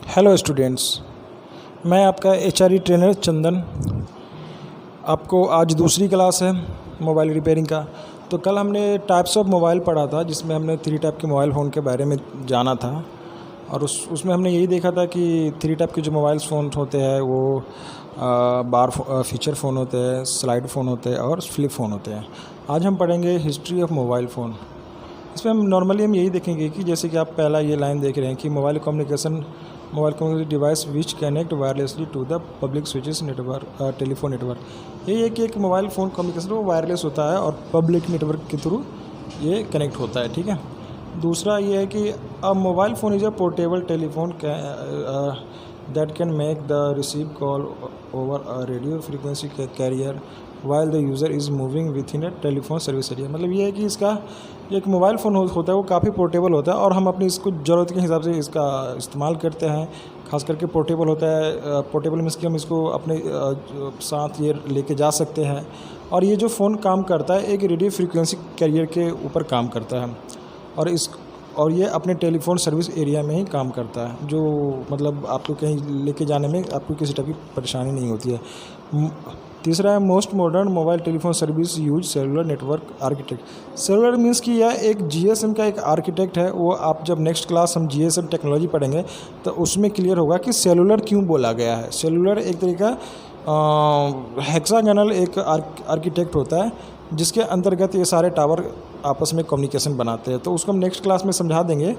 Hello students, मैं आपका HRE trainer चंदन। आपको आज दूसरी क्लास है मोबाइल रिपेयरिंग का। तो कल हमने टाइप्स ऑफ मोबाइल पढ़ा था, जिसमें हमने 3 टाइप के मोबाइल फ़ोन के बारे में जाना था। और उसमें हमने यही देखा था कि 3 टाइप के जो मोबाइल फ़ोन होते हैं वो फीचर फ़ोन होते हैं, स्लाइड फ़ोन होते हैं और फ्लिप फ़ोन होते हैं। आज हम पढ़ेंगे हिस्ट्री ऑफ मोबाइल फ़ोन। इसमें हम नॉर्मली यही देखेंगे कि जैसे कि आप पहला ये लाइन देख रहे हैं कि mobile communication device which connect wirelessly to the public switches network telephone network. ये है कि एक मोबाइल फ़ोन कम्युनिकेशन वो वायरलेस होता है और पब्लिक नेटवर्क के थ्रू ये कनेक्ट होता है, ठीक है। दूसरा ये है कि a mobile phone is a portable telephone that can make the receive call over a radio frequency carrier while the user is moving within a telephone service area. मतलब ये है कि इसका एक मोबाइल फ़ोन होता है वो काफ़ी पोर्टेबल होता है और हम अपनी इसको ज़रूरत के हिसाब से इसका इस्तेमाल करते हैं। खास करके पोर्टेबल होता है, पोर्टेबल मीन्स कि हम इसको अपने साथ ये लेके जा सकते हैं। और ये जो फ़ोन काम करता है एक रेडियो फ्रीक्वेंसी कैरियर के ऊपर काम करता है और ये अपने टेलीफोन सर्विस एरिया में ही काम करता है, जो मतलब आपको कहीं लेके जाने में आपको किसी टाइप की परेशानी नहीं होती है। तीसरा है most modern mobile telephone service use cellular network architect. Cellular means कि यह एक जीएसएम का एक आर्किटेक्ट है। वो आप जब नेक्स्ट क्लास हम जीएसएम टेक्नोलॉजी पढ़ेंगे तो उसमें क्लियर होगा कि सेलुलर क्यों बोला गया है। सेलुलर एक तरीका हेक्सागोनल एक आर्किटेक्ट होता है जिसके अंतर्गत ये सारे टावर आपस में कम्युनिकेशन बनाते हैं। तो उसको हम नेक्स्ट क्लास में समझा देंगे,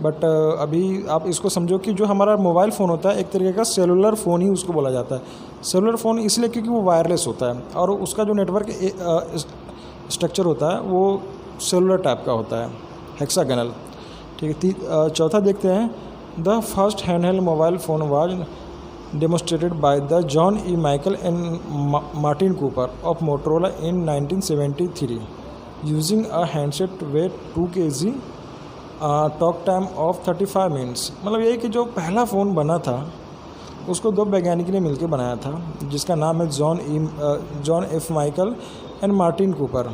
बट अभी आप इसको समझो कि जो हमारा मोबाइल फ़ोन होता है एक तरीके का सेलुलर फ़ोन ही उसको बोला जाता है। सेलुलर फ़ोन इसलिए क्योंकि वो वायरलेस होता है और उसका जो नेटवर्क स्ट्रक्चर होता है वो सेलुलर टाइप का होता है, हेक्सागोनल, ठीक है। चौथा देखते हैं, the first handheld mobile phone was demonstrated by the John E. Michael and Martin Cooper of Motorola in 1973 using a handset weight 2 kg, talk time of 35 minutes। मतलब ये कि जो पहला फ़ोन बना था उसको 2 वैज्ञानिक ने मिलकर बनाया था जिसका नाम है John F Michael and Martin Cooper.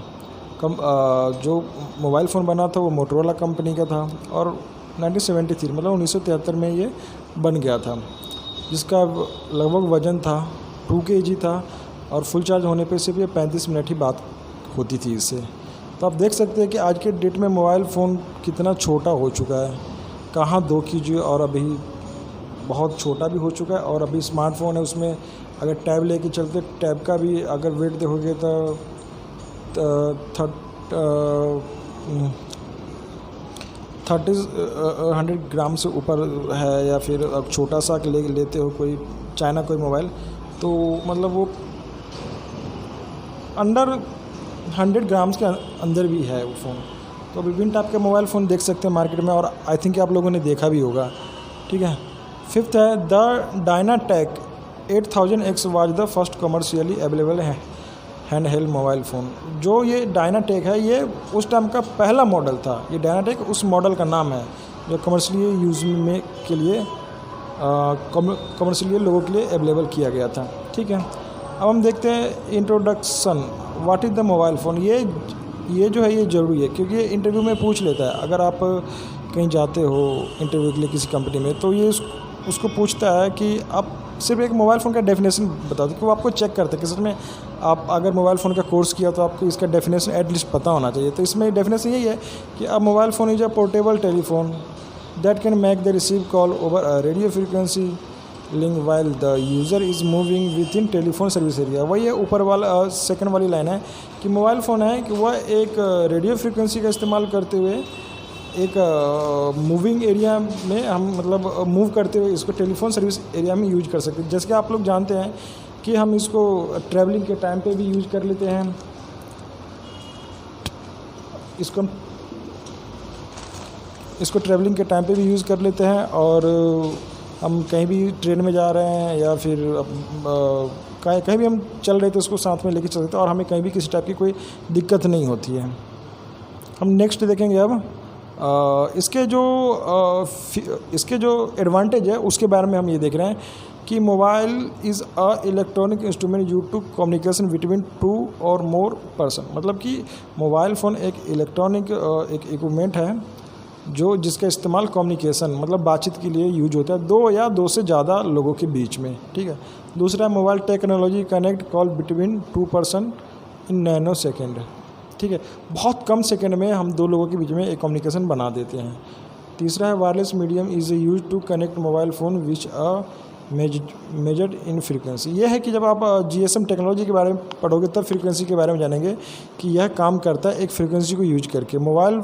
जो मोबाइल फ़ोन बना था वो मोटरोला कंपनी का था और 1973 मतलब 1973 में ये बन गया था, जिसका लगभग वज़न था 2 kg था और फुल चार्ज होने पे सिर्फ ये 35 मिनट ही बात होती थी इससे। तो आप देख सकते हैं कि आज के डेट में मोबाइल फ़ोन कितना छोटा हो चुका है, कहाँ 2 kg और अभी बहुत छोटा भी हो चुका है। और अभी स्मार्टफोन है, उसमें अगर टैब लेके चलते, टैब का भी अगर वेट देखोगे तो 100 ग्राम से ऊपर है। या फिर अब छोटा सा लेते हो कोई चाइना कोई मोबाइल तो मतलब वो अंडर 100 ग्राम्स के अंदर भी है वो फ़ोन। तो विभिन्न टाइप के मोबाइल फ़ोन देख सकते हैं मार्केट में और आई थिंक आप लोगों ने देखा भी होगा, ठीक है। फिफ्थ है the DynaTAC 8000X was the first commercially available है हैंड हेल्ड मोबाइल फ़ोन। जो ये डायनाटेक है ये उस टाइम का पहला मॉडल था। ये डायनाटेक उस मॉडल का नाम है जो कमर्शियली यूज़ में के लिए कमर्शियली लोगों के लिए अवेलेबल किया गया था, ठीक है। अब हम देखते हैं introduction, what is the mobile phone. ये जो है ये ज़रूरी है क्योंकि ये इंटरव्यू में पूछ लेता है। अगर आप कहीं जाते हो इंटरव्यू के लिए किसी कंपनी में तो ये उसको पूछता है कि आप सिर्फ एक मोबाइल फ़ोन का डेफिनेशन बता दो, कि वो आपको चेक करते हैं कि सच में आप अगर मोबाइल फ़ोन का कोर्स किया तो आपको इसका डेफिनेशन एटलीस्ट पता होना चाहिए। तो इसमें डेफिनेशन यही है कि अब mobile phone is a portable telephone that can make the receive call over a radio frequency link while the user is moving with in telephone service area. वही है ऊपर वाला सेकंड वाली लाइन है कि मोबाइल फ़ोन है कि वह एक रेडियो फ्रीक्वेंसी का इस्तेमाल करते हुए एक मूविंग एरिया में हम मतलब मूव करते हुए इसको टेलीफोन सर्विस एरिया में यूज कर सकते हैं। जैसे कि आप लोग जानते हैं कि हम इसको ट्रैवलिंग के टाइम पे भी यूज कर लेते हैं, इसको ट्रैवलिंग के टाइम पे भी यूज़ कर लेते हैं। और हम कहीं भी ट्रेन में जा रहे हैं या फिर कहीं भी हम चल रहे थे उसको साथ में लेके चल सकते हैं और हमें कहीं भी किसी टाइप की कोई दिक्कत नहीं होती है। हम नेक्स्ट देखेंगे अब इसके जो एडवांटेज है उसके बारे में हम ये देख रहे हैं कि mobile is a electronic instrument use to communication between 2 or more person. मतलब कि मोबाइल फ़ोन एक इलेक्ट्रॉनिक एक इक्विपमेंट है जो जिसका इस्तेमाल कम्युनिकेशन मतलब बातचीत के लिए यूज होता है, दो या दो से ज़्यादा लोगों के बीच में, ठीक है। दूसरा mobile technology connect call between two person in nano second, ठीक है, बहुत कम सेकंड में हम दो लोगों के बीच में एक कम्युनिकेशन बना देते हैं। तीसरा है wireless medium is use to connect mobile phone which measured in frequency. ये है कि जब आप GSM टेक्नोलॉजी के बारे में पढ़ोगे तब फ्रीक्वेंसी के बारे में जानेंगे कि यह काम करता है एक फ्रीक्वेंसी को यूज करके। Mobile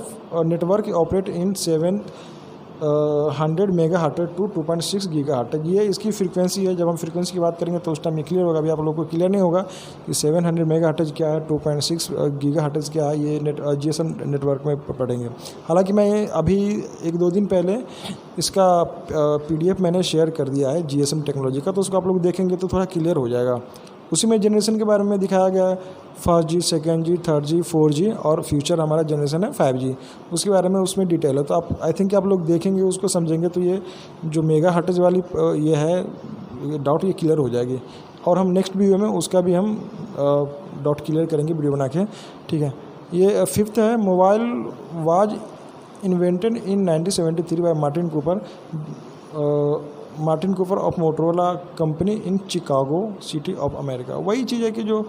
network operate in 700 megahertz to 2.6 gigahertz, ये इसकी फ्रीक्वेंसी है। जब हम फ्रीक्वेंसी की बात करेंगे तो उस टाइम ये क्लियर होगा, अभी आप लोगों को क्लियर नहीं होगा कि 700 मेगाहर्ट्ज़ क्या है, 2.6 गीगाहर्ट्ज़ क्या है, ये GSM नेटवर्क में पढ़ेंगे। हालांकि मैं अभी 1-2 दिन पहले इसका PDF मैंने शेयर कर दिया है GSM टेक्नोलॉजी का, तो उसको आप लोग देखेंगे तो थोड़ा क्लियर हो जाएगा। उसी में जनरेशन के बारे में दिखाया गया है, 1st G, 2nd G, 3rd G, 4G और फ्यूचर हमारा जनरेशन है 5G, उसके बारे में उसमें डिटेल है। तो आप आई थिंक आप लोग देखेंगे उसको समझेंगे तो ये जो मेगा हर्ट्ज वाली ये है ये डाउट ये क्लियर हो जाएगी। और हम नेक्स्ट वीडियो में उसका भी हम डाउट क्लियर करेंगे वीडियो बना के, ठीक है। ये 5th है, mobile was invented in 1973 by Martin Cooper of Motorola company in Chicago city of America. वही चीज़ है कि जो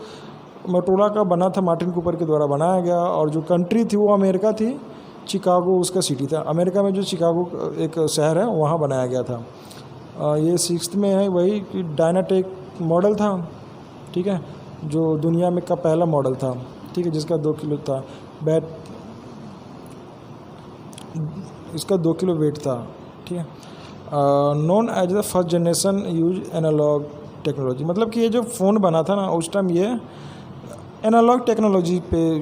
मोटरोला का बना था मार्टिन कूपर के द्वारा बनाया गया, और जो कंट्री थी वो अमेरिका थी, चिकागो उसका सिटी था। अमेरिका में जो चिकागो एक शहर है वहाँ बनाया गया था। ये 6th में है वही कि डायनाटेक मॉडल था, ठीक है, जो दुनिया में का पहला मॉडल था, ठीक है, जिसका 2 किलो था इसका 2 किलो वेट था, ठीक है। Known as the first generation use analog technology, मतलब कि ये जो फ़ोन बना था ना उस टाइम ये एनालॉग टेक्नोलॉजी पे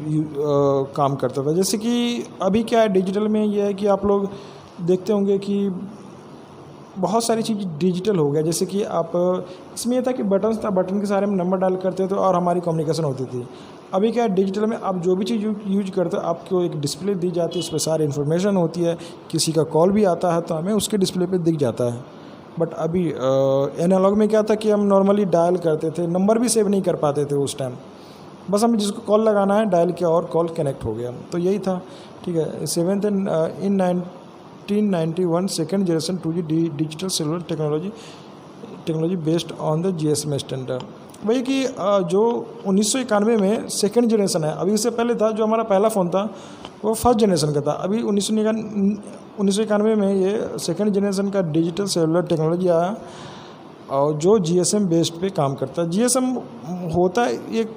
काम करता था। जैसे कि अभी क्या है डिजिटल में ये है कि आप लोग देखते होंगे कि बहुत सारी चीज़ डिजिटल हो गया। जैसे कि आप इसमें ये था कि बटन था, बटन के सारे में नंबर डायल करते थे और हमारी कम्युनिकेशन होती थी। अभी क्या है डिजिटल में आप जो भी चीज़ यूज करते हो आपको एक डिस्प्ले दी जाती है, उस पर सारी इन्फॉर्मेशन होती है, किसी का कॉल भी आता है तो हमें उसके डिस्प्ले पे दिख जाता है। बट अभी एनालॉग में क्या था कि हम नॉर्मली डायल करते थे, नंबर भी सेव नहीं कर पाते थे उस टाइम, बस हमें जिसको कॉल लगाना है डायल किया और कॉल कनेक्ट हो गया, तो यही था, ठीक है। 7th in 1991 second generation 2G digital cellular technology based on the GSM standard. वही कि जो 1991 में सेकेंड जनरेशन है, अभी इससे पहले था जो हमारा पहला फ़ोन था वो फर्स्ट जनरेशन का था। अभी 1991 में ये सेकेंड जनरेशन का डिजिटल सेलुलर टेक्नोलॉजी आया और जो GSM बेस्ड पे काम करता है। GSM होता है एक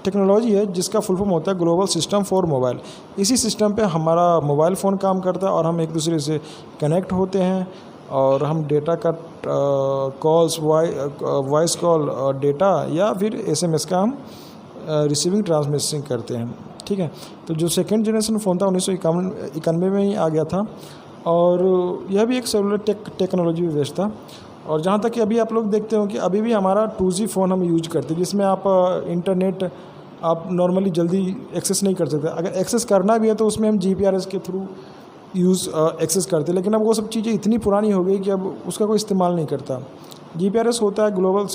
टेक्नोलॉजी है जिसका फुल फॉर्म होता है ग्लोबल सिस्टम फॉर मोबाइल। इसी सिस्टम पे हमारा मोबाइल फ़ोन काम करता है और हम एक दूसरे से कनेक्ट होते हैं और हम डेटा का कॉल्स वॉइस कॉल डेटा या फिर SMS का हम रिसीविंग ट्रांसमिशन करते हैं, ठीक है। तो जो सेकेंड जनरेशन फ़ोन था 1991 में ही आ गया था और यह भी एक सेलुलर टेक्नोलॉजी बेस्ड था। और जहाँ तक कि अभी आप लोग देखते हो कि अभी भी हमारा 2G फ़ोन हम यूज करते हैं, जिसमें आप इंटरनेट आप नॉर्मली जल्दी एक्सेस नहीं कर सकते। अगर एक्सेस करना भी है तो उसमें हम GPRS के थ्रू एक्सेस करते, लेकिन अब वो सब चीज़ें इतनी पुरानी हो गई कि अब उसका कोई इस्तेमाल नहीं करता। GPRS होता है ग्लोबल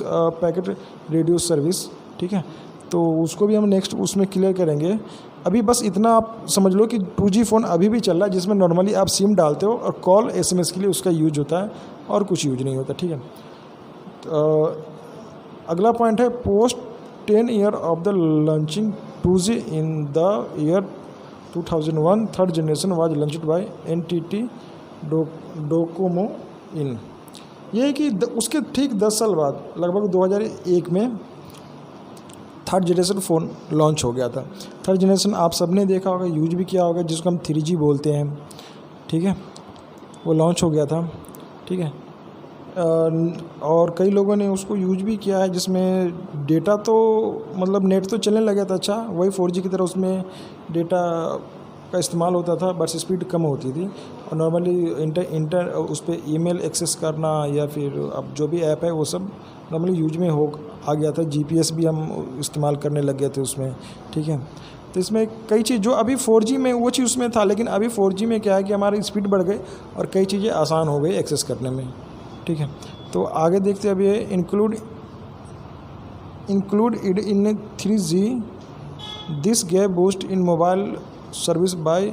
पैकेट रेडियो सर्विस, ठीक है, तो उसको भी हम नेक्स्ट उसमें क्लियर करेंगे। अभी बस इतना आप समझ लो कि 2G फ़ोन अभी भी चल रहा है, जिसमें नॉर्मली आप सिम डालते हो और कॉल SMS के लिए उसका यूज होता है और कुछ यूज नहीं होता, ठीक है। तो अगला पॉइंट है post 10 year of the launching 2G in the year 2001 third generation was launched by NTT Docomo in. ये है कि उसके ठीक 10 साल बाद लगभग 2001 में थर्ड जनरेशन फ़ोन लॉन्च हो गया था। थर्ड जनरेशन आप सब ने देखा होगा, यूज भी किया होगा, जिसको हम 3G बोलते हैं, ठीक है, वो लॉन्च हो गया था, ठीक है। और कई लोगों ने उसको यूज भी किया है, जिसमें डेटा तो मतलब नेट तो चलने लगा था, अच्छा वही 4G की तरह उसमें डेटा का इस्तेमाल होता था, बस स्पीड कम होती थी। और नॉर्मली उस पर ईमेल एक्सेस करना या फिर अब जो भी ऐप है वो सब नॉर्मली यूज में आ गया था। GPS भी हम इस्तेमाल करने लग गए थे उसमें, ठीक है। तो इसमें कई चीज़ जो अभी 4G में वो चीज़ उसमें था, लेकिन अभी 4G में क्या है कि हमारी स्पीड बढ़ गई और कई चीज़ें आसान हो गई एक्सेस करने में, ठीक है। तो आगे देखते हैं। अब ये include it in 3G this gave boost in mobile service by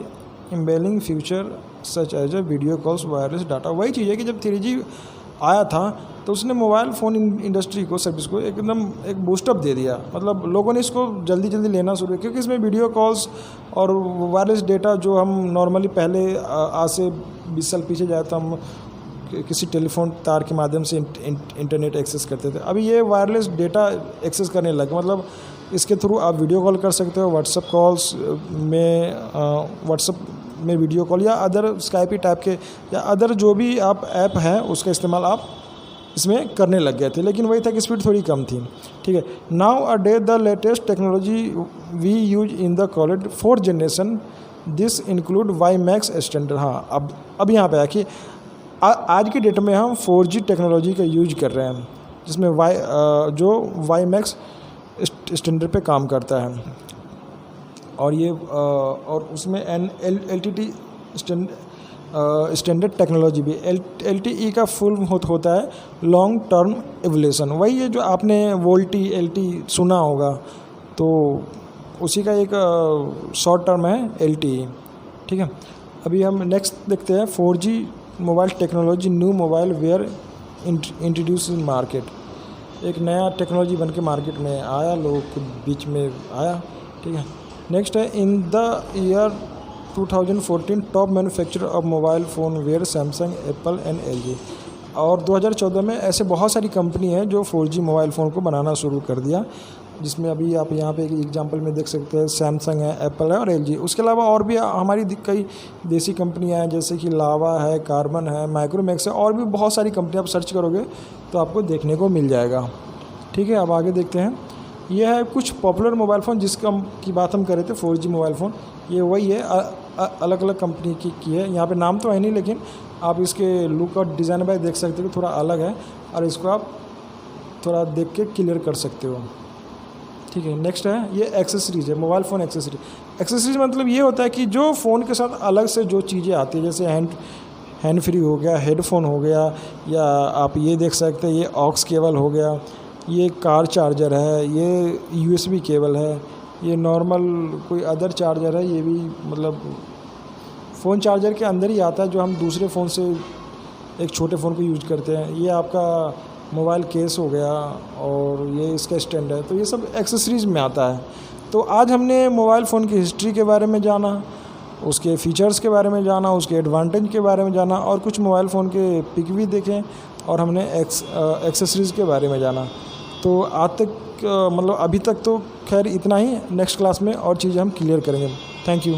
enabling future such as a video calls wireless data. वही चीज़ है कि जब 3G आया था तो उसने मोबाइल फ़ोन इंडस्ट्री को, सर्विस को एकदम एक बूस्टअप दे दिया। मतलब लोगों ने इसको जल्दी जल्दी लेना शुरू किया, क्योंकि इसमें वीडियो कॉल्स और वायरलेस डेटा जो हम नॉर्मली पहले आज से 20 साल पीछे जाए तो हम किसी टेलीफोन तार के माध्यम से इंटरनेट एक्सेस करते थे। अभी ये वायरलेस डेटा एक्सेस करने लगे, मतलब इसके थ्रू आप वीडियो कॉल कर सकते हो, व्हाट्सअप कॉल्स में व्हाट्सअप में वीडियो कॉल या अदर स्काइपी टाइप के या अदर जो भी आप ऐप हैं उसका इस्तेमाल आप इसमें करने लग गए थे। लेकिन वही था कि स्पीड थोड़ी कम थी। ठीक है, now a day the latest technology we use in the college 4th generation, this include WiMAX standard. हाँ, अब यहाँ पे है कि आज की डेट में हम 4G टेक्नोलॉजी का यूज कर रहे हैं, जिसमें जो WiMAX स्टैंडर्ड पे काम करता है। और ये और उसमें LTE स्टैंडर्ड टेक्नोलॉजी भी। LTE का फुल होता है लॉन्ग टर्म इवोल्यूशन। वही है जो आपने वोल्टी LTE सुना होगा, तो उसी का एक शॉर्ट टर्म है LTE। ठीक है, अभी हम नेक्स्ट देखते हैं 4G mobile technology, new mobile were introduce in market. एक नया टेक्नोलॉजी बन के मार्केट में आया, लोगों के बीच में आया। ठीक है, नेक्स्ट है in the year 2014 top manufacturer of mobile phone were Samsung, Apple and LG। और 2014 में ऐसे बहुत सारी कंपनी हैं जो 4G मोबाइल फ़ोन को बनाना शुरू कर दिया, जिसमें अभी आप यहाँ पे एक एग्जांपल में देख सकते हैं सैमसंग है, एप्पल है और LG। उसके अलावा और भी हमारी कई देसी कंपनियाँ हैं, जैसे कि लावा है, कार्बन है, माइक्रोमैक्स है, और भी बहुत सारी कंपनियाँ आप सर्च करोगे तो आपको देखने को मिल जाएगा। ठीक है, अब आगे देखते हैं। यह है कुछ पॉपुलर मोबाइल फ़ोन की बात हम कर रहे थे, 4G मोबाइल फ़ोन। ये वही है, अलग अलग कंपनी की है। यहाँ पे नाम तो है नहीं, लेकिन आप इसके लुक और डिज़ाइन बाय देख सकते हो, थोड़ा अलग है और इसको आप थोड़ा देख के क्लियर कर सकते हो। ठीक है, नेक्स्ट है ये एक्सेसरीज़ है, मोबाइल फ़ोन एक्सेसरीज मतलब ये होता है कि जो फ़ोन के साथ अलग से जो चीज़ें आती है, जैसे हैंड फ्री हो गया, हेडफोन हो गया, या आप ये देख सकते हैं ये ऑक्स केबल हो गया, ये कार चार्जर है, ये USB केबल है, ये नॉर्मल कोई अदर चार्जर है, ये भी मतलब फ़ोन चार्जर के अंदर ही आता है, जो हम दूसरे फ़ोन से एक छोटे फ़ोन को यूज करते हैं। ये आपका मोबाइल केस हो गया और ये इसका स्टैंड है, तो ये सब एक्सेसरीज़ में आता है। तो आज हमने मोबाइल फ़ोन की हिस्ट्री के बारे में जाना, उसके फ़ीचर्स के बारे में जाना, उसके एडवांटेज के बारे में जाना, और कुछ मोबाइल फ़ोन के पिक भी देखें, और हमने एक्सेसरीज़ के बारे में जाना। तो आज तक मतलब अभी तक तो खैर इतना ही। नेक्स्ट क्लास में और चीज़ें हम क्लियर करेंगे। Thank you.